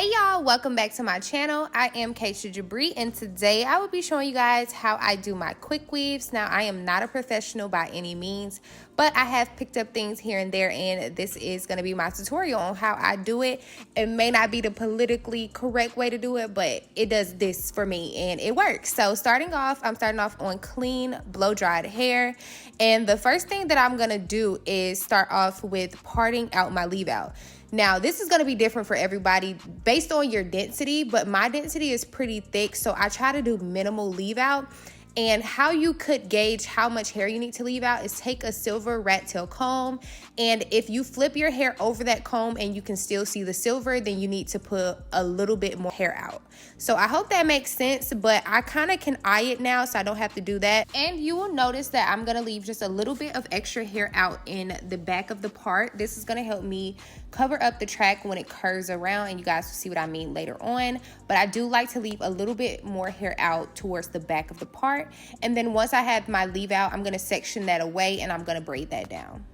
Hey y'all, welcome back to my channel. I am Jabre, and today I will be showing you guys how I do my quick weaves. Now, I am not a professional by any means, but I have picked up things here and there, and this is going to be my tutorial on how I do it. It may not be the politically correct way to do it, but it does this for me and it works. So I'm starting off on clean blow-dried hair, and the first thing that I'm going to do is start off with parting out my leave out. Now, this is going to be different for everybody based on your density, but my density is pretty thick, so I try to do minimal leave out. And how you could gauge how much hair you need to leave out is take a silver rat tail comb, and if you flip your hair over that comb and you can still see the silver, then you need to put a little bit more hair out. So I hope that makes sense, but I kind of can eye it now so I don't have to do that. And you will notice that I'm going to leave just a little bit of extra hair out in the back of the part. This is going to help me cover up the track when it curves around, and you guys will see what I mean later on. But I do like to leave a little bit more hair out towards the back of the part. And then once I have my leave out, I'm going to section that away and I'm going to braid that down.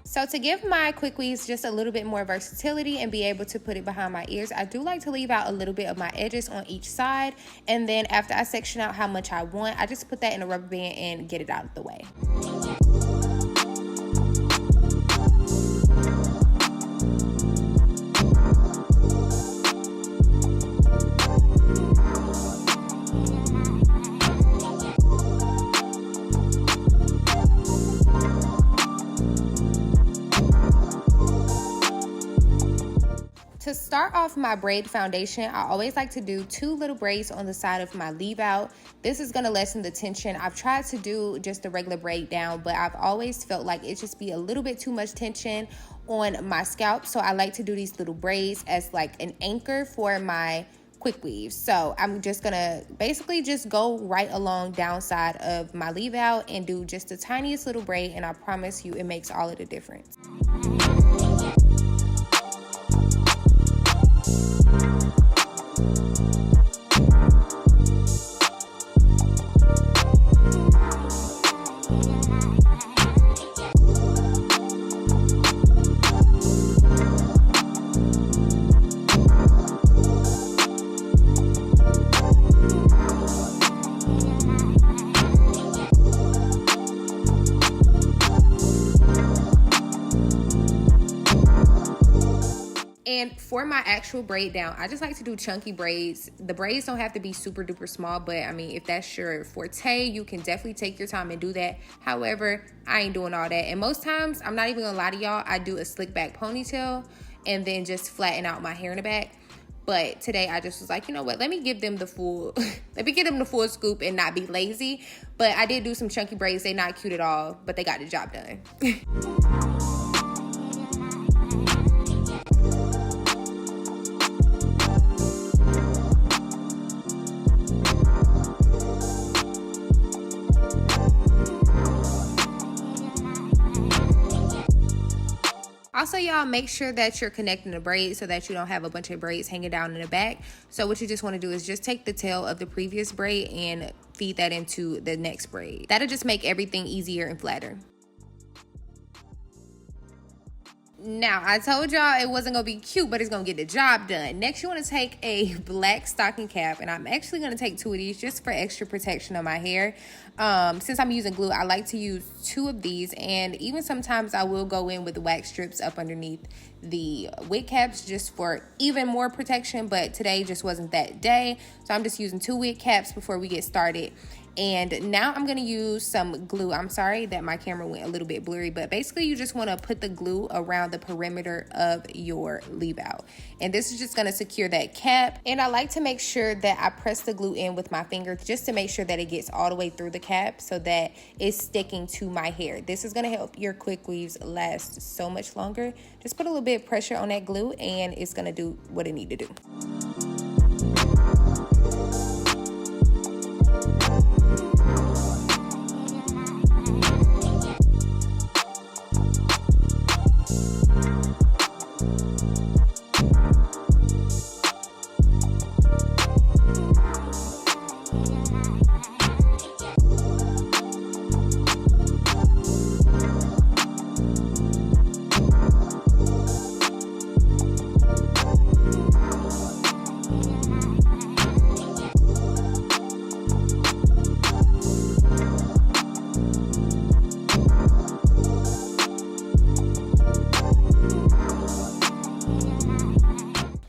So to give my quick weaves just a little bit more versatility and be able to put it behind my ears, I do like to leave out a little bit of my edges on each side. And then after I section out how much I want, I just put that in a rubber band and get it out of the way. To start off my braid foundation, I always like to do 2 little braids on the side of my leave out. This is going to lessen the tension. I've tried to do just a regular braid down, but I've always felt like it just be a little bit too much tension on my scalp. So I like to do these little braids as like an anchor for my quick weave. So I'm just gonna basically just go right along downside of my leave out and do just the tiniest little braid, and I promise you it makes all of the difference. And for my actual braid down, I just like to do chunky braids. The braids don't have to be super duper small, but I mean, if that's your forte, you can definitely take your time and do that. However, I ain't doing all that. And most times, I'm not even gonna lie to y'all, I do a slick back ponytail and then just flatten out my hair in the back. But today I just was like, you know what, let me give them the full, let me give them the full scoop and not be lazy. But I did do some chunky braids. They're not cute at all, but they got the job done. Also, y'all, make sure that you're connecting the braids so that you don't have a bunch of braids hanging down in the back. So what you just want to do is just take the tail of the previous braid and feed that into the next braid. That'll just make everything easier and flatter. Now, I told y'all it wasn't going to be cute, but it's going to get the job done. Next, you want to take a black stocking cap, and I'm actually going to take 2 of these just for extra protection on my hair. Since I'm using glue, I like to use 2 of these, and even sometimes I will go in with wax strips up underneath the wig caps just for even more protection, but today just wasn't that day. So I'm just using 2 wig caps before we get started. And now I'm going to use some glue. I'm sorry that my camera went a little bit blurry, but basically you just want to put the glue around the perimeter of your leave out. And this is just going to secure that cap. And I like to make sure that I press the glue in with my finger just to make sure that it gets all the way through the cap so that it's sticking to my hair. This is going to help your quick weaves last so much longer. Just put a little bit of pressure on that glue and it's going to do what it needs to do.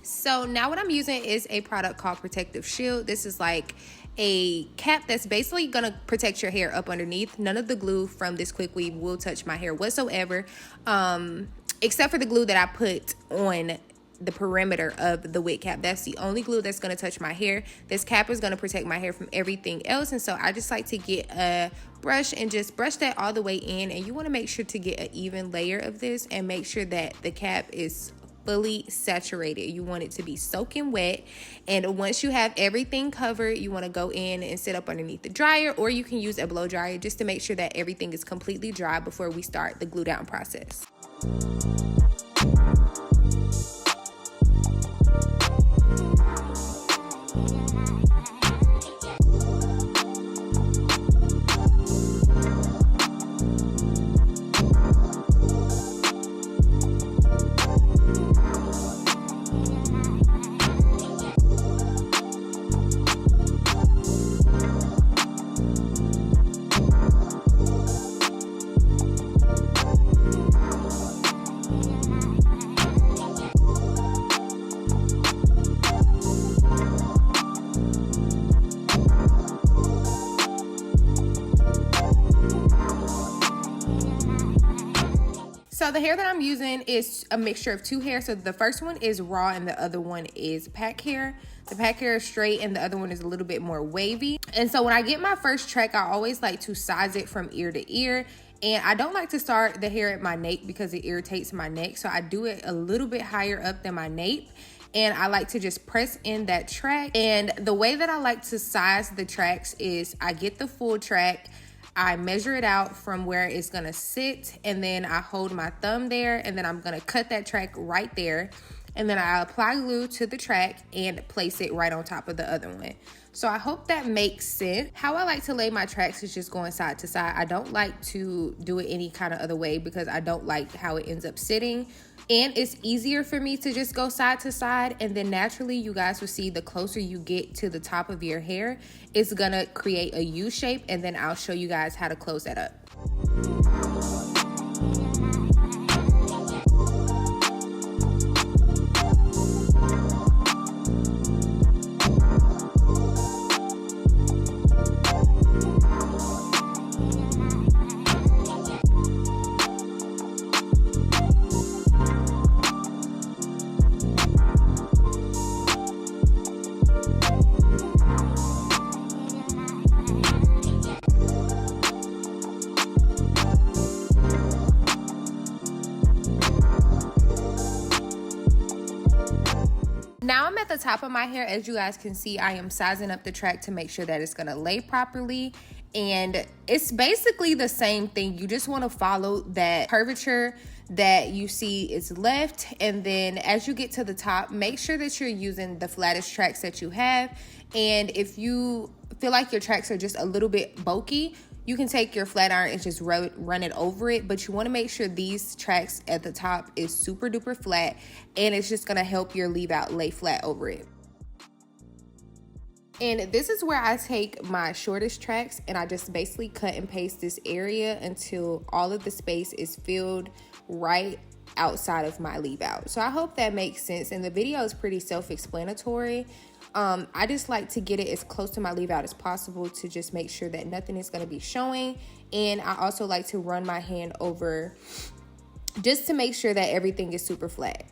So now what I'm using is a product called Protective Shield. This is like a cap that's basically gonna protect your hair up underneath. None of the glue from this quick weave will touch my hair whatsoever, except for the glue that I put on the perimeter of the wig cap. That's the only glue that's going to touch my hair. This cap is going to protect my hair from everything else, and so I just like to get a brush and just brush that all the way in. And you want to make sure to get an even layer of this and make sure that the cap is fully saturated. You want it to be soaking wet, and once you have everything covered, you want to go in and sit up underneath the dryer, or you can use a blow dryer just to make sure that everything is completely dry before we start the glue down process. So the hair that I'm using is a mixture of two hair. So the first one is raw and the other one is pack hair. The pack hair is straight and the other one is a little bit more wavy. And so when I get my first track, I always like to size it from ear to ear. And I don't like to start the hair at my nape because it irritates my neck. So I do it a little bit higher up than my nape. And I like to just press in that track. And the way that I like to size the tracks is I get the full track, I measure it out from where it's gonna sit, and then I hold my thumb there, and then I'm gonna cut that track right there, and then I apply glue to the track and place it right on top of the other one. So I hope that makes sense. How I like to lay my tracks is just going side to side. I don't like to do it any kind of other way because I don't like how it ends up sitting. And it's easier for me to just go side to side, and then naturally you guys will see the closer you get to the top of your hair, it's gonna create a U shape, and then I'll show you guys how to close that up. Now I'm at the top of my hair. As you guys can see, I am sizing up the track to make sure that it's gonna lay properly. And it's basically the same thing. You just wanna follow that curvature that you see is left. And then as you get to the top, make sure that you're using the flattest tracks that you have. And if you feel like your tracks are just a little bit bulky, you can take your flat iron and just run it over it, but you want to make sure these tracks at the top is super duper flat, and it's just going to help your leave out lay flat over it. And this is where I take my shortest tracks and I just basically cut and paste this area until all of the space is filled right outside of my leave out. So I hope that makes sense, and the video is pretty self-explanatory. I just like to get it as close to my leave out as possible to just make sure that nothing is going to be showing. And I also like to run my hand over just to make sure that everything is super flat.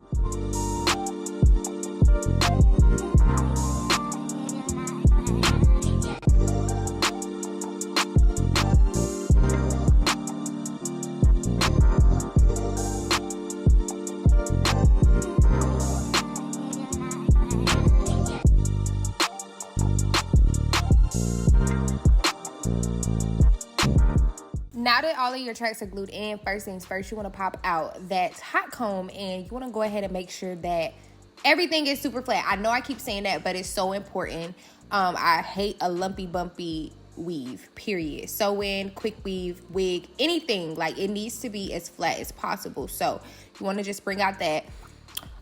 Now that all of your tracks are glued in, first things first, you want to pop out that hot comb and you want to go ahead and make sure that everything is super flat. I know I keep saying that, but it's so important. I hate a lumpy, bumpy weave, period. Sew-in, quick weave, wig, anything, like it needs to be as flat as possible. So you want to just bring out that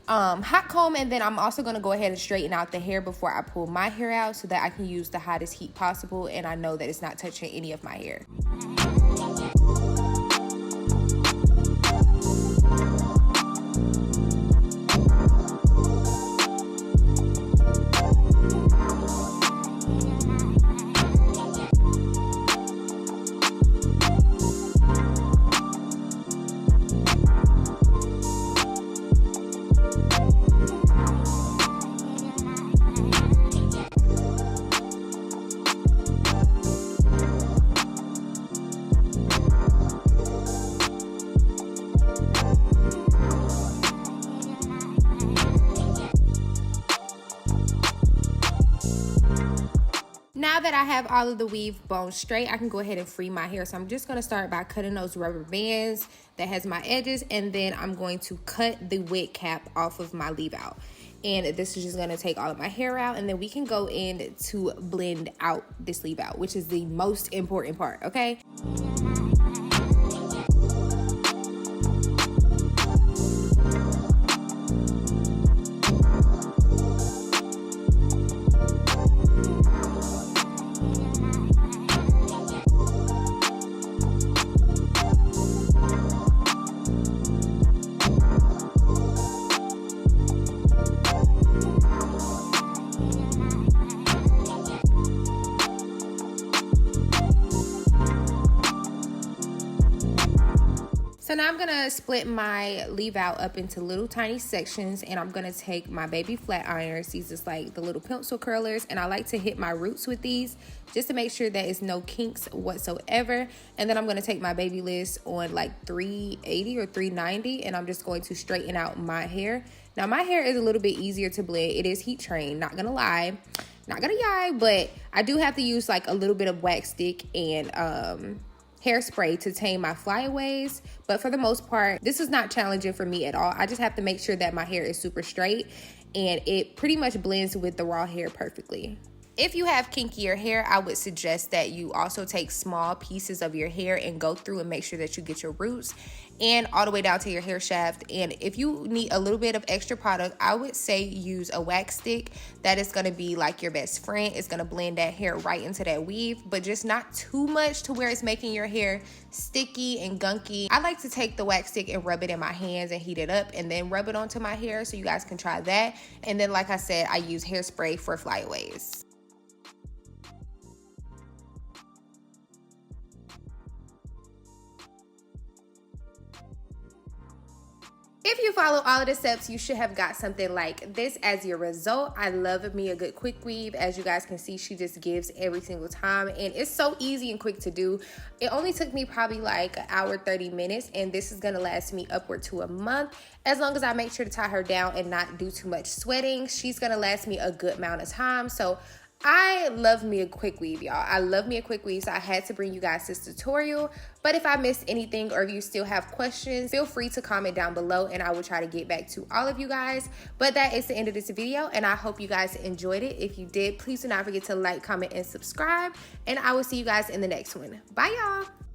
hot comb, and then I'm also going to go ahead and straighten out the hair before I pull my hair out so that I can use the hottest heat possible and I know that it's not touching any of my hair. Now that I have all of the weave bones straight, I can go ahead and free my hair. So I'm just going to start by cutting those rubber bands that has my edges, and then I'm going to cut the wig cap off of my leave out. And this is just going to take all of my hair out, and then we can go in to blend out this leave out, which is the most important part, okay? So now I'm gonna split my leave out up into little tiny sections, and I'm gonna take my baby flat irons. These is like the little pencil curlers, and I like to hit my roots with these just to make sure that it's no kinks whatsoever. And then I'm gonna take my baby list on like 380 or 390, and I'm just going to straighten out my hair. Now my hair is a little bit easier to blend. It is heat trained, not gonna lie, not gonna yai, but I do have to use like a little bit of wax stick and hairspray to tame my flyaways. But for the most part, this is not challenging for me at all. I just have to make sure that my hair is super straight and it pretty much blends with the raw hair perfectly. If you have kinkier hair, I would suggest that you also take small pieces of your hair and go through and make sure that you get your roots and all the way down to your hair shaft. And if you need a little bit of extra product, I would say use a wax stick. That is going to be like your best friend. It's going to blend that hair right into that weave, but just not too much to where it's making your hair sticky and gunky. I like to take the wax stick and rub it in my hands and heat it up and then rub it onto my hair, so you guys can try that. And then, like I said, I use hairspray for flyaways. If you follow all of the steps, you should have got something like this as your result. I love me a good quick weave. As you guys can see, she just gives every single time, and it's so easy and quick to do. It only took me probably like an hour, 30 minutes, and this is gonna last me upward to a month. As long as I make sure to tie her down and not do too much sweating, she's gonna last me a good amount of time. So I love me a quick weave, y'all. I love me a quick weave, so I had to bring you guys this tutorial. But if I missed anything or if you still have questions, feel free to comment down below and I will try to get back to all of you guys. But that is the end of this video, and I hope you guys enjoyed it. If you did, please do not forget to like, comment, and subscribe, and I will see you guys in the next one. Bye, y'all.